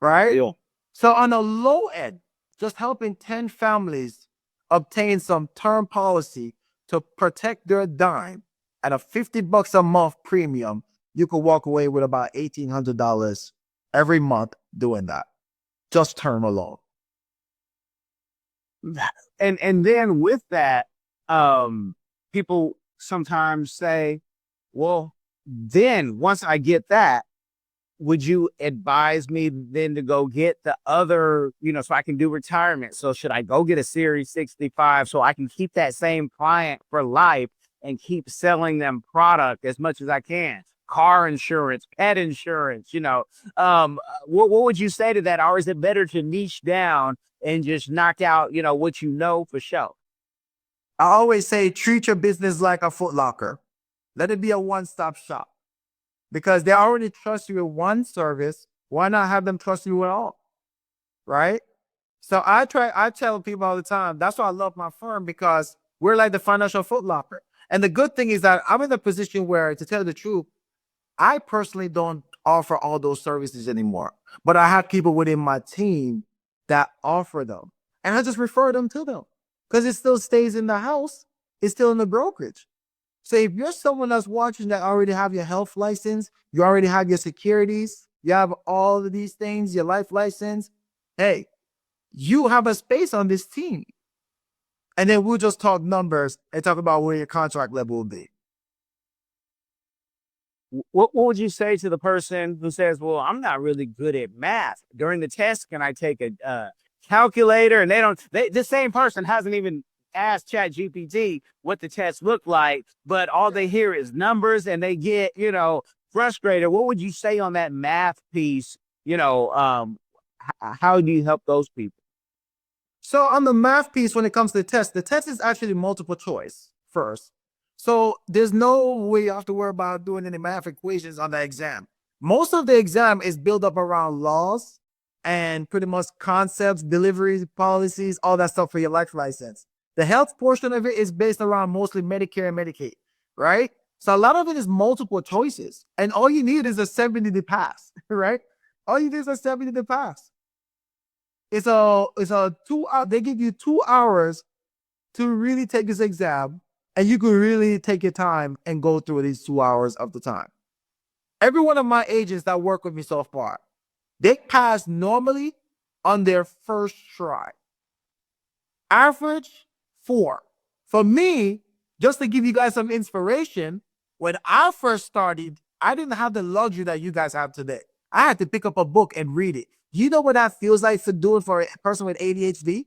Right? Yeah. So on the low end, just helping 10 families obtain some term policy to protect their dime at a $50 a month premium, you could walk away with about $1,800 every month doing that. Just term alone. And then with that, people sometimes say, well, then once I get that, would you advise me then to go get the other, so I can do retirement? So should I go get a Series 65 so I can keep that same client for life and keep selling them product as much as I can? Car insurance, pet insurance, what would you say to that? Or is it better to niche down and just knock out, what for sure? I always say treat your business like a Foot Locker. Let it be a one-stop shop. Because they already trust you with one service. Why not have them trust you with all? Right? So I tell people all the time, that's why I love my firm, because we're like the financial Foot Locker. And the good thing is that I'm in a position where, to tell the truth, I personally don't offer all those services anymore, but I have people within my team that offer them, and I just refer them to them because it still stays in the house. It's still in the brokerage. So if you're someone that's watching that already have your health license, you already have your securities, you have all of these things, your life license, hey, you have a space on this team. And then we'll just talk numbers and talk about where your contract level will be. What would you say to the person who says, well, I'm not really good at math? During the test, can I take a calculator? And the same person hasn't even asked ChatGPT what the test looked like, but all they hear is numbers and they get, frustrated. What would you say on that math piece? How do you help those people? So on the math piece, when it comes to the test is actually multiple choice first. So there's no way you have to worry about doing any math equations on the exam. Most of the exam is built up around laws and pretty much concepts, deliveries, policies, all that stuff for your life license. The health portion of it is based around mostly Medicare and Medicaid, right? So a lot of it is multiple choices. And all you need is a 70 to pass, right? All you need is a 70 to pass. It's a 2 hour, they give you 2 hours to really take this exam. And you could really take your time and go through these 2 hours of the time. Every one of my agents that work with me so far, they pass normally on their first try. Average 4. For me, just to give you guys some inspiration, when I first started, I didn't have the luxury that you guys have today. I had to pick up a book and read it. You know what that feels like to do it for a person with ADHD?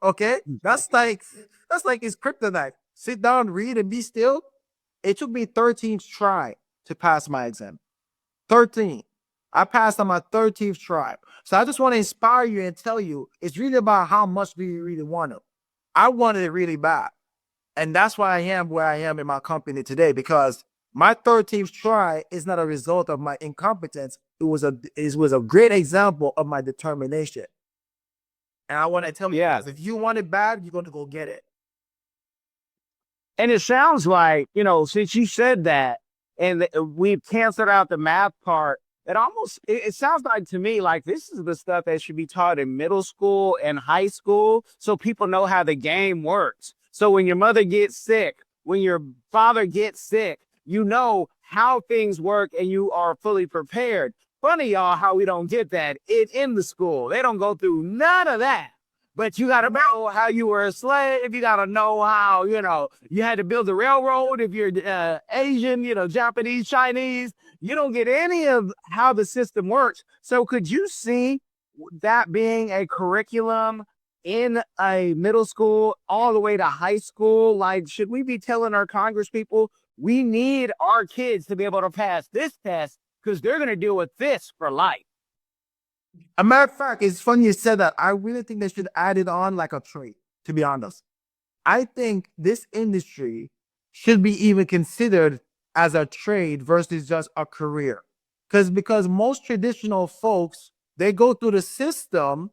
Okay? That's like his kryptonite. Sit down, read, and be still. It took me 13th try to pass my exam. 13. I passed on my 13th try. So I just want to inspire you and tell you, it's really about how much do you really want it. I wanted it really bad. And that's why I am where I am in my company today, because my 13th try is not a result of my incompetence. It was a great example of my determination. And I want to tell you, guys, if you want it bad, you're going to go get it. And it sounds like, since you said that, and we've canceled out the math part, it sounds like to me like this is the stuff that should be taught in middle school and high school, so people know how the game works. So when your mother gets sick, when your father gets sick, you know how things work and you are fully prepared. Funny, y'all, how we don't get that in the school. They don't go through none of that. But you got to know how you were a slave. You got to know how, you had to build the railroad. If you're Asian, Japanese, Chinese, you don't get any of how the system works. So could you see that being a curriculum in a middle school all the way to high school? Like, should we be telling our Congress people, we need our kids to be able to pass this test because they're going to deal with this for life? A matter of fact, it's funny you said that. I really think they should add it on like a trade, to be honest. I think this industry should be even considered as a trade versus just a career. Because most traditional folks, they go through the system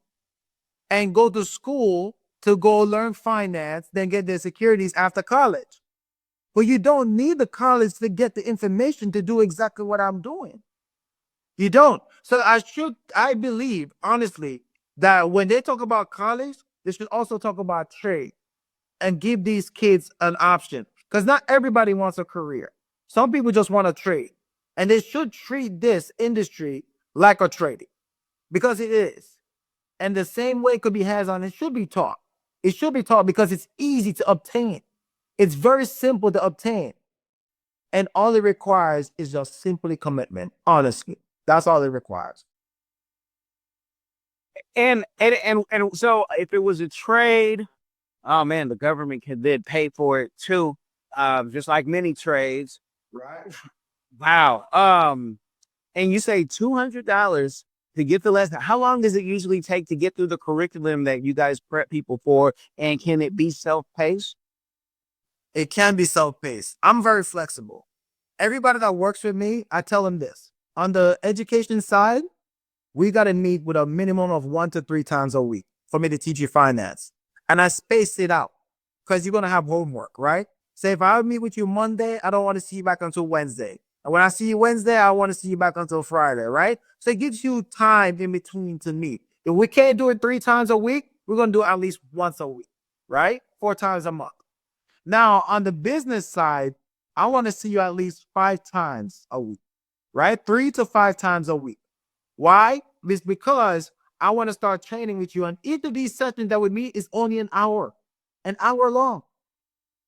and go to school to go learn finance, then get their securities after college. But you don't need the college to get the information to do exactly what I'm doing. You don't. So I believe, honestly, that when they talk about college, they should also talk about trade and give these kids an option. Because not everybody wants a career. Some people just want to trade. And they should treat this industry like a trading. Because it is. And the same way it could be hands-on, it should be taught. It should be taught because it's easy to obtain. It's very simple to obtain. And all it requires is just simply commitment, honestly. That's all it requires. And so if it was a trade, oh man, the government can then pay for it too. Just like many trades. Right. Wow. And you say $200 to get the lesson. How long does it usually take to get through the curriculum that you guys prep people for? And can it be self-paced? It can be self-paced. I'm very flexible. Everybody that works with me, I tell them this. On the education side, we got to meet with a minimum of 1 to 3 times a week for me to teach you finance. And I space it out because you're going to have homework, right? Say if I meet with you Monday, I don't want to see you back until Wednesday. And when I see you Wednesday, I want to see you back until Friday, right? So it gives you time in between to meet. If we can't do it 3 times a week, we're going to do it at least once a week, right? 4 times a month. Now, on the business side, I want to see you at least 5 times a week, right? 3 to 5 times a week. Why? It's because I want to start training with you. And each of these sessions that we meet is only an hour long.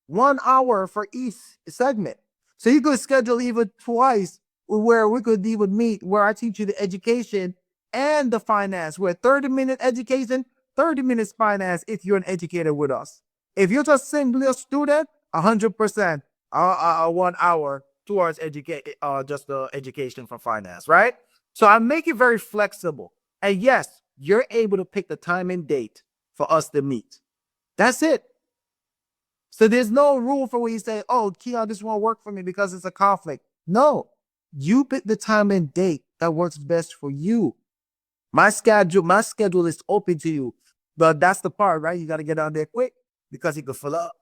1 hour for each segment. So you could schedule even twice where we could even meet, where I teach you the education and the finance. Where 30-minute education, 30 minutes finance if you're an educator with us. If you're just simply a student, 100%, 1 hour towards just the education for finance, right? So I make it very flexible. And yes, you're able to pick the time and date for us to meet. That's it. So there's no rule for where you say, oh, Keyon, this won't work for me because it's a conflict. No, you pick the time and date that works best for you. My schedule is open to you. But that's the part, right? You got to get out there quick because it could fill up.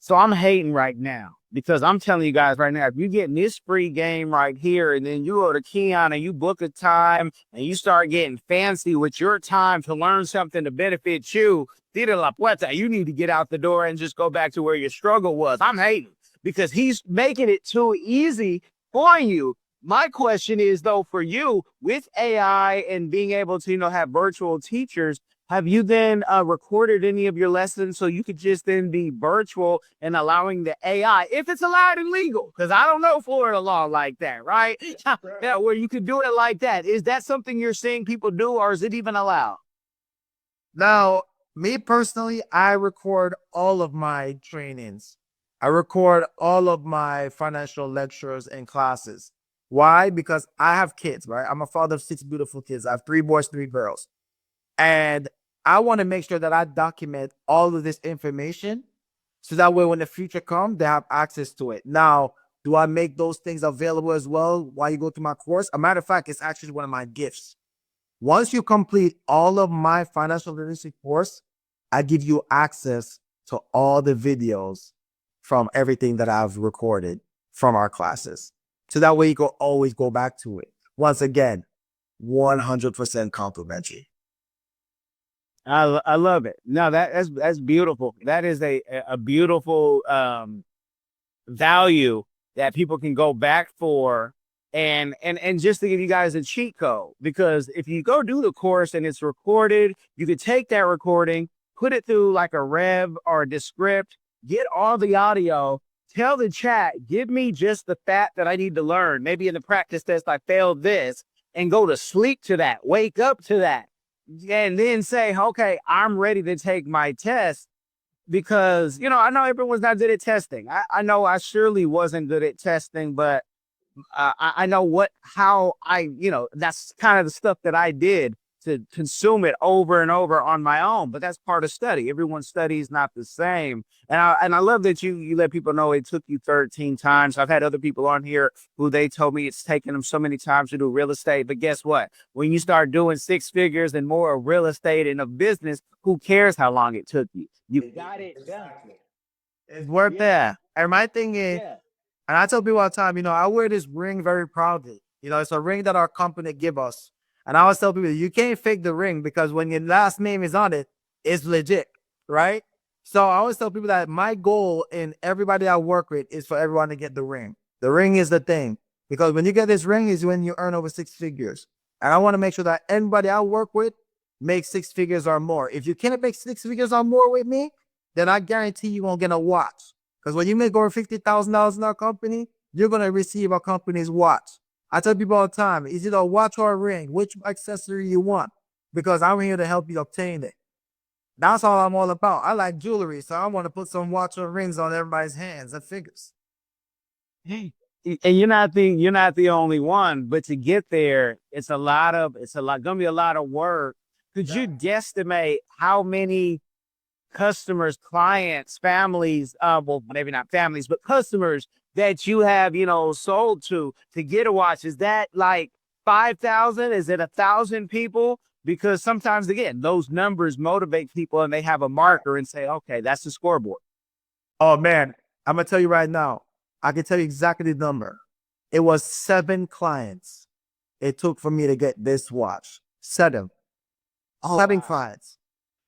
So I'm hating right now because I'm telling you guys right now, if you get this free game right here and then you go to Keyon and you book a time and you start getting fancy with your time to learn something to benefit you, tira la puerta, you need to get out the door and just go back to where your struggle was. I'm hating because he's making it too easy for you. My question is, though, for you with AI and being able to, have virtual teachers, have you then recorded any of your lessons so you could just then be virtual and allowing the AI, if it's allowed and legal, because I don't know Florida law like that, right? Yeah, where you could do it like that. Is that something you're seeing people do, or is it even allowed? Now, me personally, I record all of my trainings. I record all of my financial lectures and classes. Why? Because I have kids, right? I'm a father of 6 beautiful kids. I have 3 boys, 3 girls. And I want to make sure that I document all of this information so that way when the future comes, they have access to it. Now, do I make those things available as well while you go through my course? A matter of fact, it's actually one of my gifts. Once you complete all of my financial literacy course, I give you access to all the videos from everything that I've recorded from our classes. So that way you can always go back to it. Once again, 100% complimentary. I love it. No, that's beautiful. That is a beautiful value that people can go back for. And just to give you guys a cheat code, because if you go do the course and it's recorded, you could take that recording, put it through like a Rev or a Descript, get all the audio, tell the chat, give me just the fat that I need to learn. Maybe in the practice test, I failed this, and go to sleep to that, wake up to that, and then say, okay, I'm ready to take my test. Because, I know everyone's not good at testing. I know I surely wasn't good at testing, but I know that's kind of the stuff that I did to consume it over and over on my own. But that's part of study. Everyone's study is not the same. And I love that you let people know it took you 13 times. I've had other people on here who they told me it's taken them so many times to do real estate. But guess what? When you start doing 6 figures and more of real estate and of business, who cares how long it took you? You got it done. It's worth that. And my thing is, and I tell people all the time, I wear this ring very proudly. It's a ring that our company give us. And I always tell people, you can't fake the ring because when your last name is on it, it's legit, right? So I always tell people that my goal in everybody I work with is for everyone to get the ring. The ring is the thing. Because when you get this ring is when you earn over 6 figures. And I want to make sure that anybody I work with makes 6 figures or more. If you can't make 6 figures or more with me, then I guarantee you won't get a watch. Because when you make over $50,000 in our company, you're going to receive our company's watch. I tell people all the time, is it a watch or a ring? Which accessory you want? Because I'm here to help you obtain it. That's all I'm all about. I like jewelry, so I want to put some watch or rings on everybody's hands and fingers. And you're not the only one, but to get there, it's gonna be a lot of work. Could you guesstimate how many customers, clients, families, well, maybe not families, but customers that you have, sold to get a watch? Is that like 5,000? Is it 1,000 people? Because sometimes, again, those numbers motivate people and they have a marker and say, okay, that's the scoreboard. Oh man, I'm gonna tell you right now. I can tell you exactly the number. It was 7 clients it took for me to get this watch. 7. Oh, 7 wow. clients.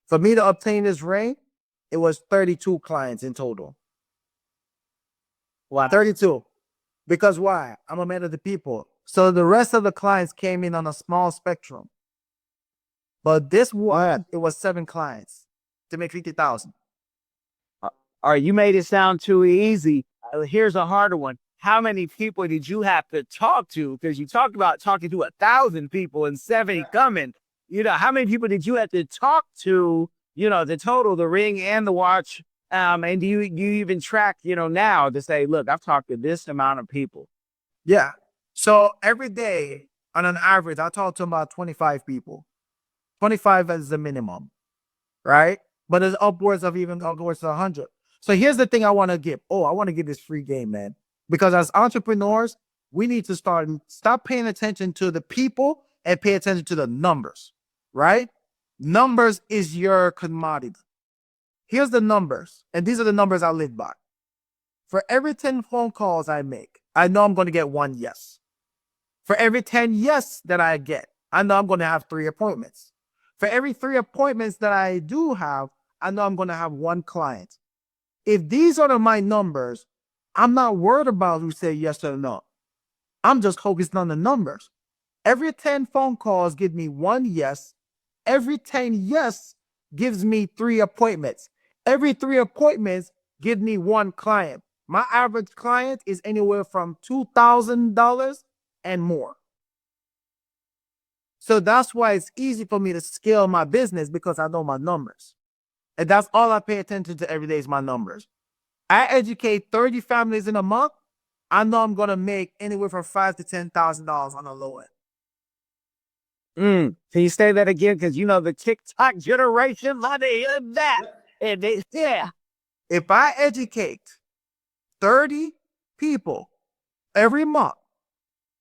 For me to obtain this ring, it was 32 clients in total. Wow. 32. Because why? I'm a man of the people. So the rest of the clients came in on a small spectrum. But this one, it was 7 clients to make 50,000. All right, you made it sound too easy. Here's a harder one. How many people did you have to talk to? Because you talked about talking to 1,000 people and 70 coming. How many people did you have to talk to, the total, the ring and the watch? And do you even track, now to say, look, I've talked to this amount of people? Yeah. So every day, on an average, I talk to about 25 people. 25 is the minimum, right? But it's upwards of 100. So here's the thing I want to give. Oh, I want to give this free game, man. Because as entrepreneurs, we need to stop paying attention to the people and pay attention to the numbers, right? Numbers is your commodity. Here's the numbers, and these are the numbers I live by. For every 10 phone calls I make, I know I'm going to get 1 yes. For every 10 yes that I get, I know I'm going to have 3 appointments. For every 3 appointments that I do have, I know I'm going to have 1 client. If these are my numbers, I'm not worried about who said yes or no. I'm just focused on the numbers. Every 10 phone calls give me 1 yes. Every 10 yes gives me 3 appointments. Every 3 appointments give me 1 client. My average client is anywhere from $2,000 and more. So that's why it's easy for me to scale my business, because I know my numbers. And that's all I pay attention to every day is my numbers. I educate 30 families in a month. I know I'm going to make anywhere from $5,000 to $10,000 on the low end. Can you say that again? Because the TikTok generation, lot of hear that. And yeah. If I educate 30 people every month,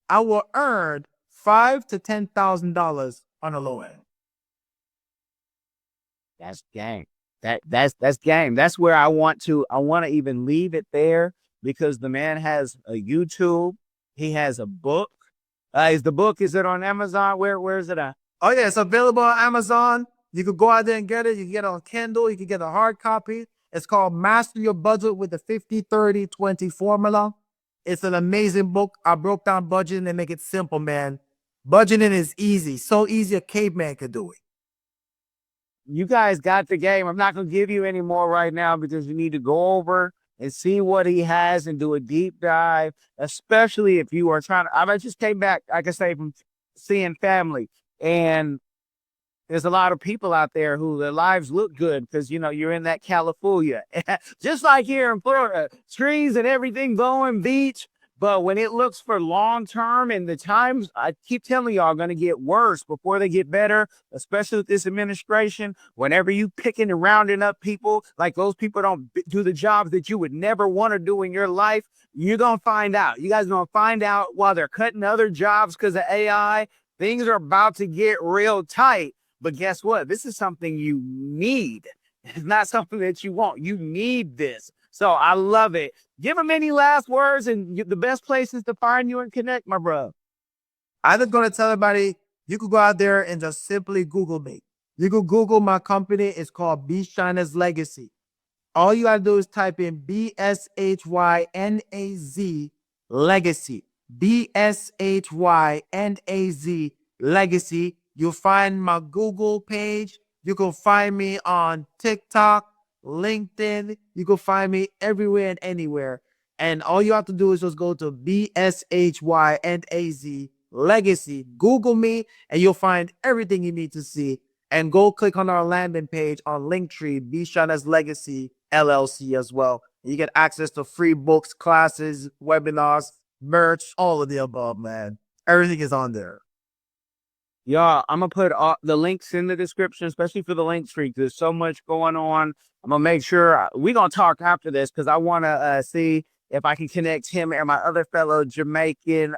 I will earn $5,000 to $10,000 on the low end. That's game. That's game. That's where I want to even leave it there, because the man has a YouTube. He has a book. Is it on Amazon? Where is it at? Oh yeah, it's available on Amazon. You could go out there and get it. You can get it on Kindle. You can get a hard copy. It's called Master Your Budget with the 50-30-20 formula. It's an amazing book. I broke down budgeting and make it simple, man. Budgeting is easy. So easy a caveman could do it. You guys got the game. I'm not going to give you any more right now, because you need to go over and see what he has and do a deep dive, especially if you are trying to. I just came back, like I say, from seeing family, and there's a lot of people out there who their lives look good because, you're in that California, just like here in Florida, trees and everything going, beach. But when it looks for long term, and the times, I keep telling y'all, are going to get worse before they get better, especially with this administration. Whenever you picking and rounding up people, like those people don't do the jobs that you would never want to do in your life, you're going to find out. You guys are going to find out while they're cutting other jobs because of AI. Things are about to get real tight. But guess what? This is something you need. It's not something that you want. You need this. So I love it. Give them any last words and the best places to find you and connect, my bro. I'm just going to tell everybody, you could go out there and just simply Google me. You could Google my company. It's called 𝐵 Legacy. All you got to do is type in BSHYNAZ Legacy. BSHYNAZ Legacy. You'll find my Google page. You can find me on TikTok, LinkedIn. You can find me everywhere and anywhere. And all you have to do is just go to BSHYNAZ Legacy. Google me, and you'll find everything you need to see. And go click on our landing page on Linktree, 𝐵 Legacy LLC as well. You get access to free books, classes, webinars, merch, all of the above, man. Everything is on there. Y'all, I'm going to put all the links in the description, especially for the Linktree. There's so much going on. I'm going to make sure we're going to talk after this because I want to see if I can connect him and my other fellow Jamaican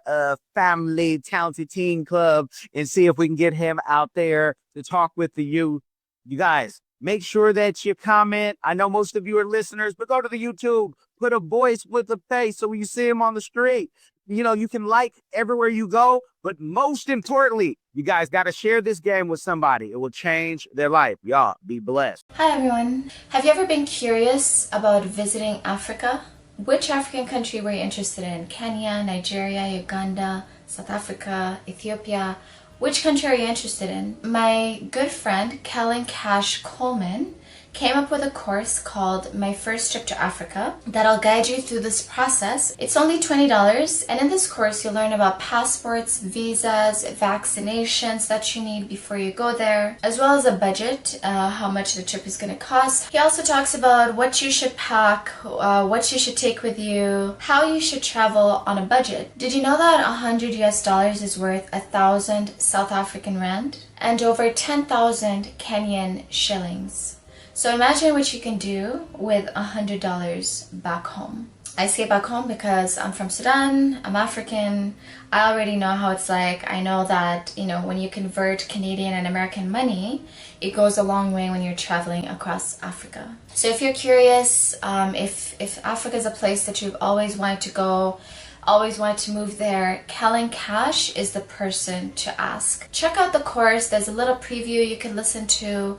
family talented teen club and see if we can get him out there to talk with the youth. You guys, make sure that you comment. I know most of you are listeners, but go to the YouTube, put a voice with a face so when you see him on the street, you know, you can like everywhere you go. But most importantly, you guys got to share this game with somebody. It will change their life. Y'all be blessed. Hi everyone. Have you ever been curious about visiting Africa? Which African country were you interested in? Kenya, Nigeria, Uganda, South Africa, Ethiopia? Which country are you interested in? My good friend, 𝐃𝐨𝐧'𝐭 came up with a course called My First Trip to Africa that'll guide you through this process. It's only $20, and in this course you'll learn about passports, visas, vaccinations that you need before you go there, as well as a budget, how much the trip is going to cost. He also talks about what you should pack, what you should take with you, how you should travel on a budget. Did you know that $100 is worth 1,000 South African rand and over 10,000 Kenyan shillings? So imagine what you can do with $100 back home. I say back home because I'm from Sudan, I'm African, I already know how it's like. I know that, you know, when you convert Canadian and American money, it goes a long way when you're traveling across Africa. So if you're curious, if Africa is a place that you've always wanted to go, always wanted to move there, 𝐾𝐨𝐴 is the person to ask. Check out the course. There's a little preview you can listen to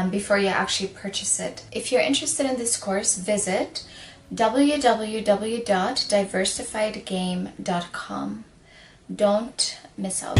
before you actually purchase it. If you're interested in this course, visit www.diversifiedgame.com. Don't miss out.